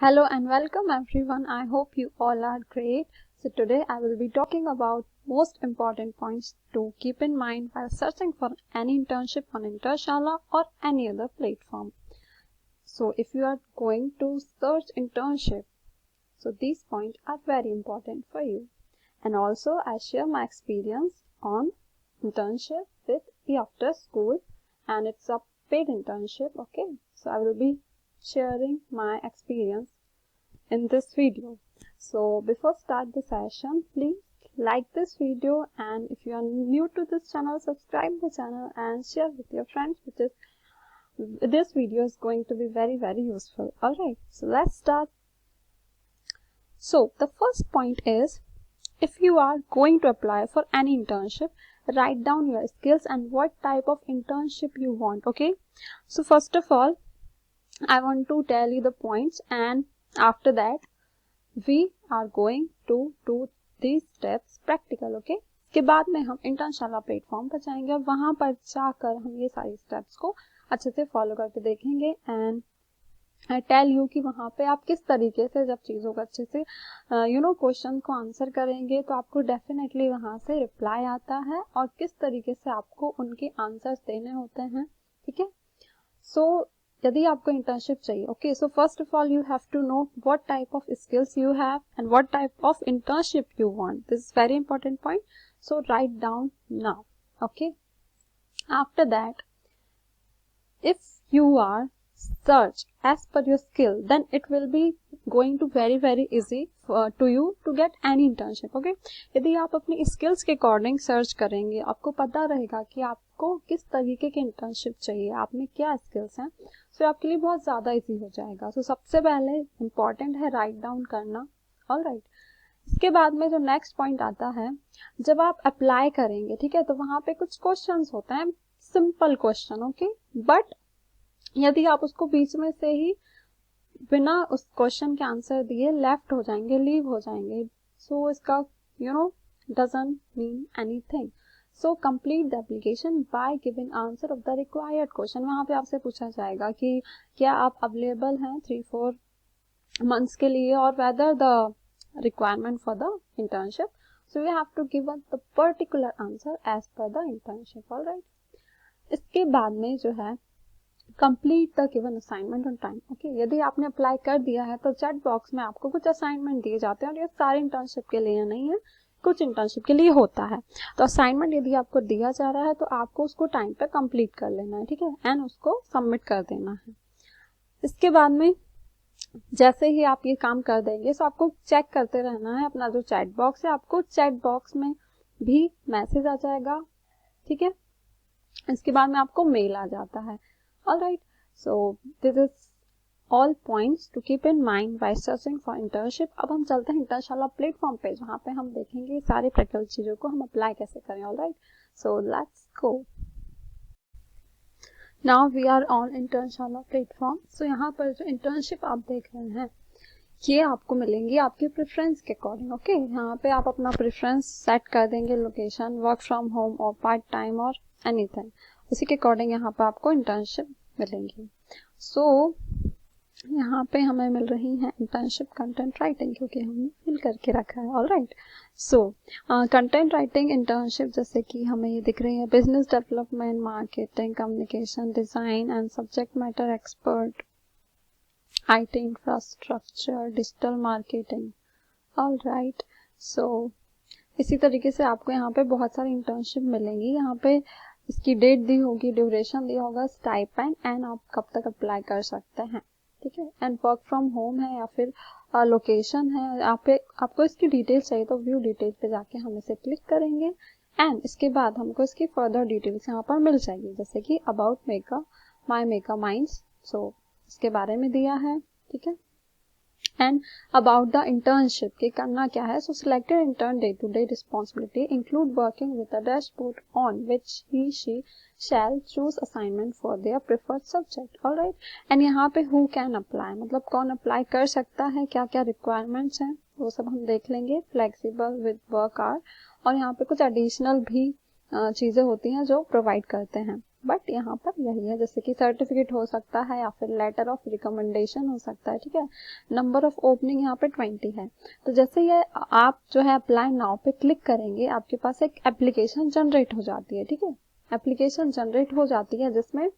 Hello and welcome everyone. I hope you all are great. So today I will be talking about most important points to keep in mind while searching for any internship on Intershala or any other platform. So if you are going to search internship, so these points are very important for you. And also I share my experience on internship with E After School, and it's a paid internship. Okay, so I will be sharing my experience in this video. So before start the session, please like this video, and if you are new to this channel, subscribe the channel and share with your friends, because this video is going to be very useful. Alright, so let's start. So the first point is, if you are going to apply for any internship, write down your skills and what type of internship you want. Okay, so first of all I want to tell you the points, and after that we are going to do these steps practical. Okay, इसके बाद में हम Internshala platform पर जाएंगे और वहां पर जाकर हम ये सारी स्टेप्स को अच्छे से फॉलो करके देखेंगे, एंड आई टेल यू कि वहां पे आप किस तरीके से जब चीज़ों को अच्छे से क्वेश्चन को आंसर करेंगे तो आपको डेफिनेटली वहां से रिप्लाई आता है और किस तरीके से आपको उनके आंसर्स देने होते हैं. ठीक है, सो यदि आपको इंटर्नशिप चाहिए, okay, so first of all you have to know what type of skills you have and what type of internship you want. This is very important point, so write down now. Okay, after that if you are search as per your skill, then it will be going to very easy to you to get any internship. Okay, यदि आप अपनी skills के according search करेंगे, आपको पता रहेगा कि आपको किस तरीके के इंटर्नशिप चाहिए, आप में क्या स्किल्स हैं, सो आपके लिए बहुत ज़्यादा इजी हो जाएगा. सो सबसे पहले इम्पॉर्टेंट है राइट डाउन करना. ऑलराइट, इसके बाद में जो नेक्स्ट पॉइंट आता है, जब आप अप्लाई करेंगे, ठीक है, तो वहाँ पे कुछ क्वेश्चंस होते हैं, सिंपल क्वेश्चन. ओके, बट यदि आप उसको बीच में से ही बिना उस क्वेश्चन के आंसर दिए लेफ्ट हो जाएंगे, लीव हो जाएंगे, सो इसका doesn't mean anything. So complete the application by giving answer of the required question. वहां पे आपसे पूछा जाएगा कि क्या आप अवेलेबल हैं 3-4 मंथ्स के लिए और whether the requirement for the internship. So you have to give the particular answer as per the internship. Alright, इसके बाद में जो है complete the given assignment on time. Okay, यदि आपने अप्लाई कर दिया है तो चैट बॉक्स में आपको कुछ असाइनमेंट दिए जाते हैं, और ये सारे इंटर्नशिप के लिए नहीं है, कुछ इंटर्नशिप के लिए होता है. तो असाइनमेंट यदि आपको दिया जा रहा है तो आपको उसको टाइम पे कंप्लीट कर लेना है. ठीक है, एंड उसको सबमिट कर देना है. इसके बाद में जैसे ही आप ये काम कर देंगे, तो आपको चेक करते रहना है अपना जो चैट बॉक्स है. आपको चैट बॉक्स में भी मैसेज आ जाएगा. ठीक है, इसके बाद में आपको मेल आ जाता है. Alright, so this is all points to keep in mind by searching for internship. अब हम चलते हैं इंटर्नशाला प्लेटफॉर्म पे, जहाँ पे हम देखेंगे सारे प्रैक्टिकल चीज़ों को हम अप्लाई कैसे करें. Alright, so let's go. Now we are on Internshala platform. So यहाँ पर जो इंटर्नशिप आप देख रहे हैं, ये आपको मिलेंगी आपके प्रेफरेंस के अकॉर्डिंग. ओके, यहाँ पे आप अपना प्रेफरेंस सेट कर देंगे, लोकेशन, वर्क फ्रॉम होम और पार्ट टाइम और एनीथिंग, उसी के अकॉर्डिंग यहाँ पे आपको इंटर्नशिप मिलेंगी. सो यहाँ पे हमें मिल रही है इंटर्नशिप कंटेंट राइटिंग, क्योंकि हमने फिल करके रखा है. Alright, so content writing internship जैसे कि हमें ये दिख रही है, business development, marketing, communication, design and subject matter expert, IT infrastructure, digital marketing. Alright, so इसी तरीके से आपको यहाँ पे बहुत सारी इंटर्नशिप मिलेंगी. यहाँ पे इसकी डेट दी होगी, ड्यूरेशन दिया होगा, स्टाइपेंड, एंड आप कब तक अप्लाई कर सकते हैं. ठीक है, एंड वर्क फ्रॉम होम है या फिर लोकेशन है. आपको इसकी डिटेल्स चाहिए तो व्यू डिटेल पे जाके हम इसे क्लिक करेंगे, एंड इसके बाद हमको इसकी फर्दर डिटेल्स यहाँ पर मिल जाएगी, जैसे कि about make a my make a minds. सो इसके बारे में दिया है. ठीक है, एंड अबाउट द इंटर्नशिप के करना क्या है. So selected intern day to day responsibility include working with a dashboard on which he she shall choose assignment for their preferred subject. Alright, and यहाँ पे हु कैन अप्लाई, मतलब कौन apply कर सकता है, क्या क्या रिक्वायरमेंट्स हैं, वो सब हम देख लेंगे. फ्लेक्सिबल विद वर्क आवर, और यहाँ पे कुछ एडिशनल भी चीज़ें होती हैं जो प्रोवाइड करते हैं. बट यहाँ पर यही है, जैसे कि सर्टिफिकेट हो सकता है या फिर लेटर ऑफ रिकमेंडेशन हो सकता है, ठीक है। नंबर ऑफ ओपनिंग यहाँ पे 20 है। तो जैसे ये आप जो है अप्लाई नाउ पे क्लिक करेंगे, आपके पास एक एप्लीकेशन जनरेट हो जाती है, ठीक है। एप्लीकेशन जनरेट हो जाती है जिसमें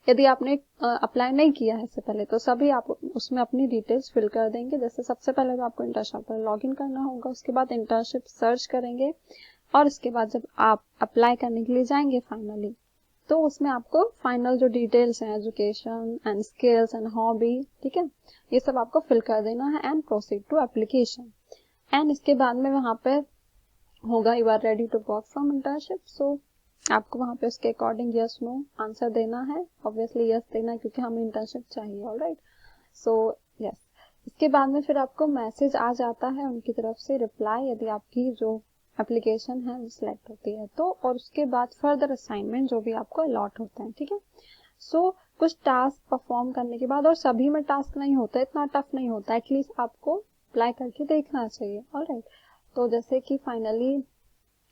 यदि आपने अप्लाई नहीं किया है इससे पहले तो सभी आप उसमें अपनी डिटेल्स फिल कर देंगे। जैसे सबसे पहले तो आपको इंटर्नशिप पर लॉगिन करना होगा, उसके बाद इंटर्नशिप सर्च करेंगे और उसके बाद जब आप अप्लाई करने के लिए जाएंगे फाइनली, तो उसमें आपको फाइनल जो डिटेल्स हैं, education and skills and hobby, ठीक है, ये सब आपको फिल कर देना है and proceed to application. And इसके बाद में वहाँ पे होगा you are ready to work from internship. So आपको वहाँ पे उसके अकॉर्डिंग यस नो आंसर देना है, ऑब्वियसली यस देना है क्योंकि हमें इंटर्नशिप चाहिए। Alright, so yes. इसके बाद में फिर आपको मैसेज आ जाता है उनकी तरफ से रिप्लाई, यदि आपकी जो एप्लीकेशन है वो सिलेक्ट होती है तो, और उसके बाद फर्दर असाइनमेंट जो भी आपको अलॉट होता है, ठीक है। सो कुछ टास्क परफॉर्म करने के बाद, और सभी में टास्क नहीं होता, इतना टफ नहीं होता, एटलीस्ट आपको अप्लाई करके देखना चाहिए। ऑलराइट, तो जैसे कि फाइनली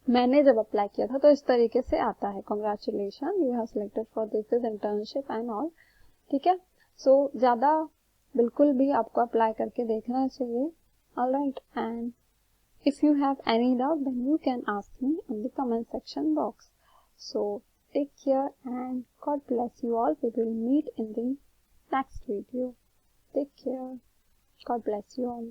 मैंने जब अप्लाई किया था तो इस तरीके से आता है, congratulation you have selected for this is internship and all, ठीक है। सो ज्यादा बिल्कुल भी आपको अप्लाई करके देखना चाहिए। Alright, and if you have any doubt then you can ask me in the comment section box. So take care and God bless you all. We will meet in the next video. Take care. God bless you all.